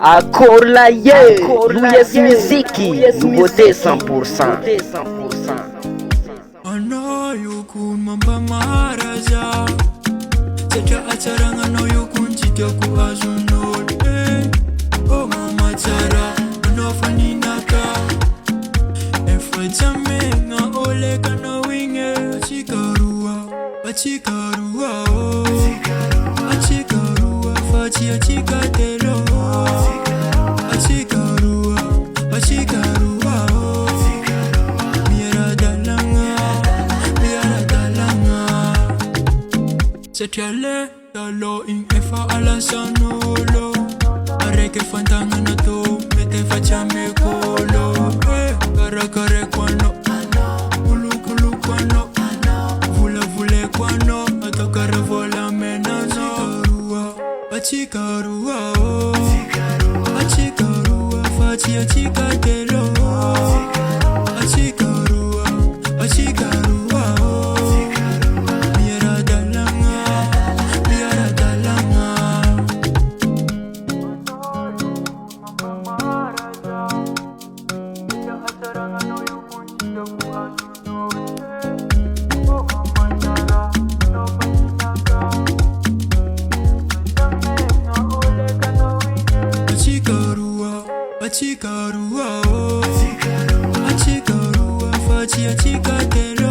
Accord la Louis Miziki, nouveauté 100%. Ano yukun mampamaraja Sejak acara ngano yukun jika ku azunol Oh mama cara ano faninaka Efa jame nga ole kana winge Achikarua oh Achikarua fachi achikatelo Achikarua oh Setiale dalo in efa ala sanolo Areke fantanga na to mete fachame kolo Karakare kwano Kulu kwano Vule kwano Atokare vola menano Achikarua oh Achikarua fachi achikatelo Achikarua oh Achikarua oh Achikarua fachi achikatelo